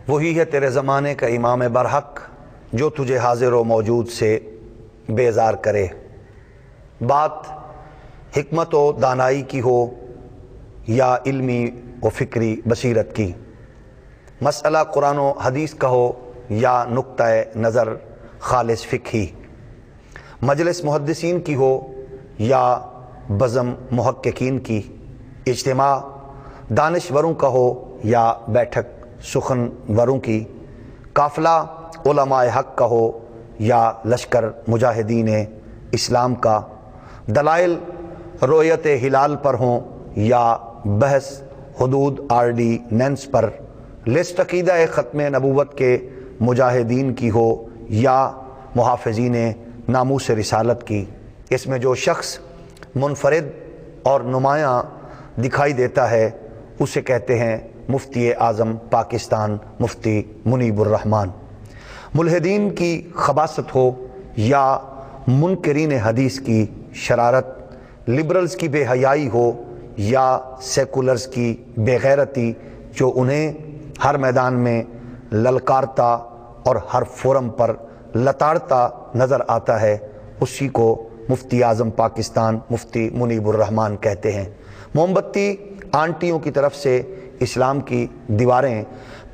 وہی ہے تیرے زمانے کا امام برحق جو تجھے حاضر و موجود سے بیزار کرے۔ بات حکمت و دانائی کی ہو یا علمی و فکری بصیرت کی، مسئلہ قرآن و حدیث کا ہو یا نقطہ نظر خالص فقہی، مجلس محدثین کی ہو یا بزم محققین کی، اجتماع دانشوروں کا ہو یا بیٹھک سخن وروں کی، قافلہ علماء حق کا ہو یا لشکر مجاہدین اسلام کا، دلائل رؤیت ہلال پر ہوں یا بحث حدود آرڈیننس پر، لسٹ عقیدہ ختم نبوت کے مجاہدین کی ہو یا محافظین ناموس رسالت کی۔ اس میں جو شخص منفرد اور نمایاں دکھائی دیتا ہے اسے کہتے ہیں مفتی اعظم پاکستان مفتی منیب الرحمان۔ ملحدین کی خباثت ہو یا منکرین حدیث کی شرارت، لبرلز کی بے حیائی ہو یا سیکولرز کی بے غیرتی جو انہیں ہر میدان میں للکارتا اور ہر فورم پر لتاڑتا نظر آتا ہے، اسی کو مفتی اعظم پاکستان مفتی منیب الرحمان کہتے ہیں۔ موم بتی آنٹیوں کی طرف سے اسلام کی دیواریں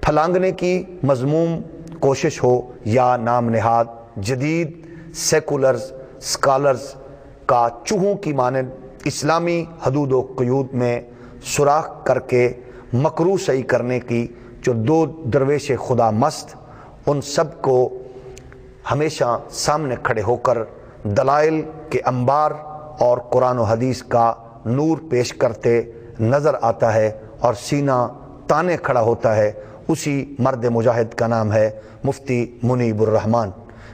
پھلانگنے کی مذموم کوشش ہو یا نام نہاد جدید سیکولرز اسکالرز کا چوہوں کی مانند اسلامی حدود و قیود میں سوراخ کر کے مکروہ صحیح کرنے کی جو دو درویش خدا مست، ان سب کو ہمیشہ سامنے کھڑے ہو کر دلائل کے انبار اور قرآن و حدیث کا نور پیش کرتے نظر آتا ہے اور سینہ تانے کھڑا ہوتا ہے، اسی مرد مجاہد کا نام ہے مفتی منیب الرحمان۔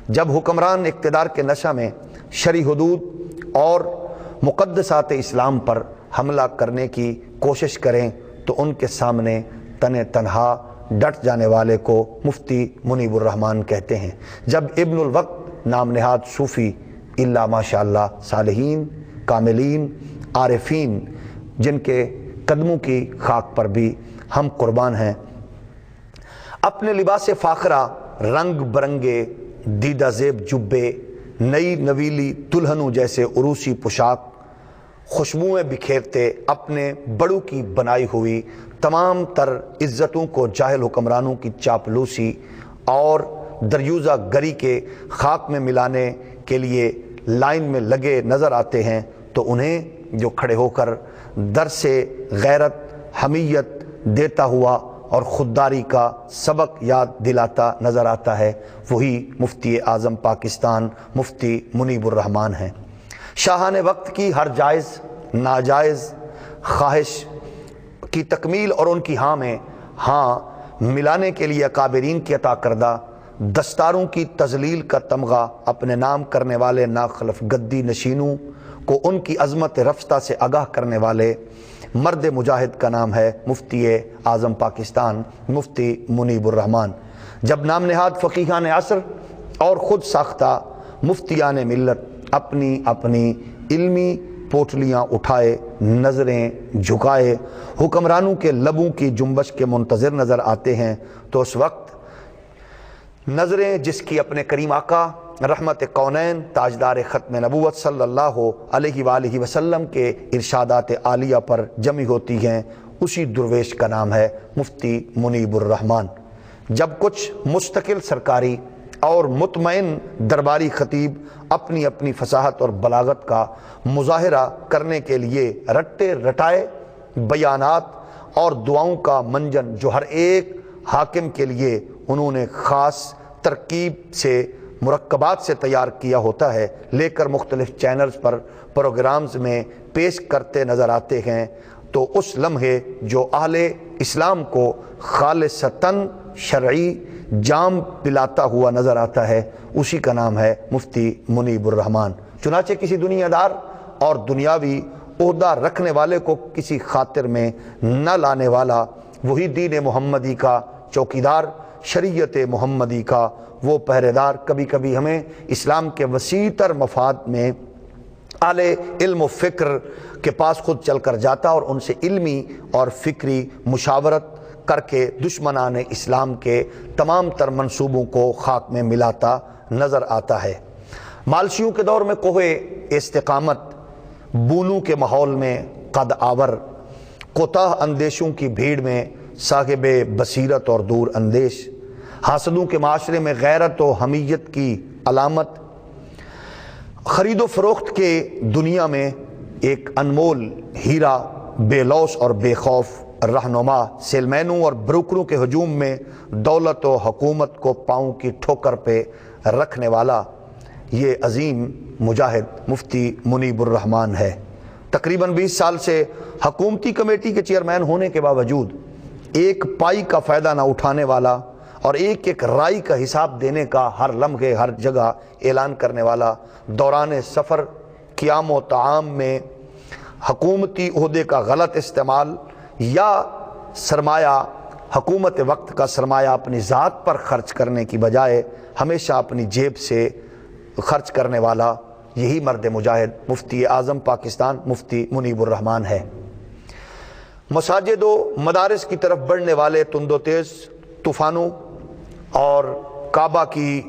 جب حکمران اقتدار کے نشہ میں شرعی حدود اور مقدسات اسلام پر حملہ کرنے کی کوشش کریں تو ان کے سامنے تن تنہا ڈٹ جانے والے کو مفتی منیب الرحمان کہتے ہیں۔ جب ابن الوقت نام نہاد صوفی اللہ ماشاءاللہ صالحین کاملین عارفین جن کے قدموں کی خاک پر بھی ہم قربان ہیں، اپنے لباس فاخرہ رنگ برنگے دیدہ زیب جبے، نئی نویلی دلہنوں جیسے عروسی پوشاک، خوشبوئیں بکھیرتے اپنے بڑوں کی بنائی ہوئی تمام تر عزتوں کو جاہل حکمرانوں کی چاپلوسی اور دریوزہ گری کے خاک میں ملانے کے لیے لائن میں لگے نظر آتے ہیں، تو انہیں جو کھڑے ہو کر در سے غیرت حمیت دیتا ہوا اور خودداری کا سبق یاد دلاتا نظر آتا ہے، وہی مفتی اعظم پاکستان مفتی منیب الرحمان ہیں۔ شاہان وقت کی ہر جائز ناجائز خواہش کی تکمیل اور ان کی ہاں میں ہاں ملانے کے لیے اکابرین کی عطا کردہ دستاروں کی تذلیل کا تمغہ اپنے نام کرنے والے ناخلف گدی نشینوں کو ان کی عظمت رفتہ سے آگاہ کرنے والے مرد مجاہد کا نام ہے مفتی اعظم پاکستان مفتی منیب الرحمان۔ جب نام نہاد فقیہان عصر اور خود ساختہ مفتیان ملت اپنی اپنی علمی پوٹلیاں اٹھائے نظریں جھکائے حکمرانوں کے لبوں کی جنبش کے منتظر نظر آتے ہیں، تو اس وقت نظریں جس کی اپنے کریم آقا رحمت کونین تاجدار ختم نبوت صلی اللہ علیہ وآلہ وسلم کے ارشادات عالیہ پر جمع ہوتی ہیں، اسی درویش کا نام ہے مفتی منیب الرحمان۔ جب کچھ مستقل سرکاری اور مطمئن درباری خطیب اپنی اپنی فصاحت اور بلاغت کا مظاہرہ کرنے کے لیے رٹے رٹائے بیانات اور دعاؤں کا منجن جو ہر ایک حاکم کے لیے انہوں نے خاص ترکیب سے مرکبات سے تیار کیا ہوتا ہے لے کر مختلف چینلز پر پروگرامز میں پیش کرتے نظر آتے ہیں، تو اس لمحے جو اہل اسلام کو خالصتاً شرعی جام پلاتا ہوا نظر آتا ہے، اسی کا نام ہے مفتی منیب الرحمان۔ چنانچہ کسی دنیا دار اور دنیاوی عہدہ رکھنے والے کو کسی خاطر میں نہ لانے والا، وہی دین محمدی کا چوکیدار، شریعت محمدی کا وہ پہرے دار، کبھی کبھی ہمیں اسلام کے وسیع تر مفاد میں اہل علم و فکر کے پاس خود چل کر جاتا اور ان سے علمی اور فکری مشاورت کر کے دشمنان اسلام کے تمام تر منصوبوں کو خاک میں ملاتا نظر آتا ہے۔ مالشیوں کے دور میں کوہ استقامت بولوں کے ماحول میں قد آور، کوتاہ اندیشوں کی بھیڑ میں صاحب بصیرت اور دور اندیش، حاسدوں کے معاشرے میں غیرت و حمیت کی علامت، خرید و فروخت کے دنیا میں ایک انمول ہیرا، بے لوث اور بے خوف رہنما، سیلمینوں اور بروکروں کے ہجوم میں دولت و حکومت کو پاؤں کی ٹھوکر پہ رکھنے والا یہ عظیم مجاہد مفتی منیب الرحمان ہے۔ تقریباً 20 سال سے حکومتی کمیٹی کے چیئرمین ہونے کے باوجود ایک پائی کا فائدہ نہ اٹھانے والا اور ایک ایک رائی کا حساب دینے کا ہر لمحے ہر جگہ اعلان کرنے والا، دوران سفر قیام و طعام میں حکومتی عہدے کا غلط استعمال یا سرمایہ، حکومت وقت کا سرمایہ اپنی ذات پر خرچ کرنے کی بجائے ہمیشہ اپنی جیب سے خرچ کرنے والا، یہی مرد مجاہد مفتی اعظم پاکستان مفتی منیب الرحمان ہے۔ مساجد و مدارس کی طرف بڑھنے والے تند و تیز طوفانوں اور کعبہ کی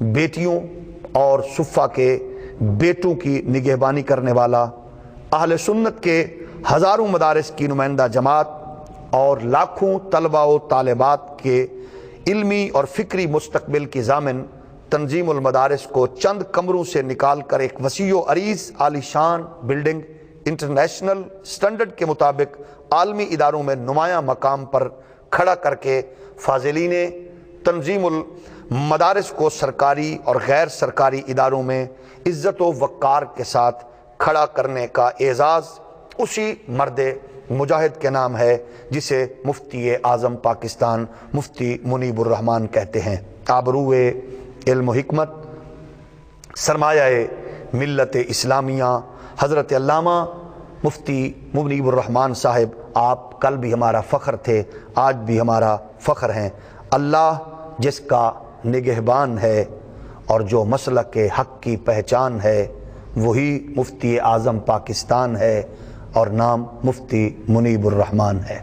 بیٹیوں اور صفہ کے بیٹوں کی نگہبانی کرنے والا، اہل سنت کے ہزاروں مدارس کی نمائندہ جماعت اور لاکھوں طلباء و طالبات کے علمی اور فکری مستقبل کی ضامن، تنظیم المدارس کو چند کمروں سے نکال کر ایک وسیع و عریض عالی شان بلڈنگ انٹرنیشنل سٹینڈرڈ کے مطابق عالمی اداروں میں نمایاں مقام پر کھڑا کر کے فاضلین تنظیم المدارس کو سرکاری اور غیر سرکاری اداروں میں عزت و وقار کے ساتھ کھڑا کرنے کا اعزاز اسی مرد مجاہد کے نام ہے جسے مفتی اعظم پاکستان مفتی منیب الرحمان کہتے ہیں۔ آبرو علم و حکمت، سرمایہ ملت اسلامیہ حضرت علامہ مفتی منیب الرحمان صاحب، آپ کل بھی ہمارا فخر تھے، آج بھی ہمارا فخر ہیں۔ اللہ جس کا نگہبان ہے اور جو مسلک کے حق کی پہچان ہے وہی مفتی اعظم پاکستان ہے اور نام مفتی منیب الرحمان ہے۔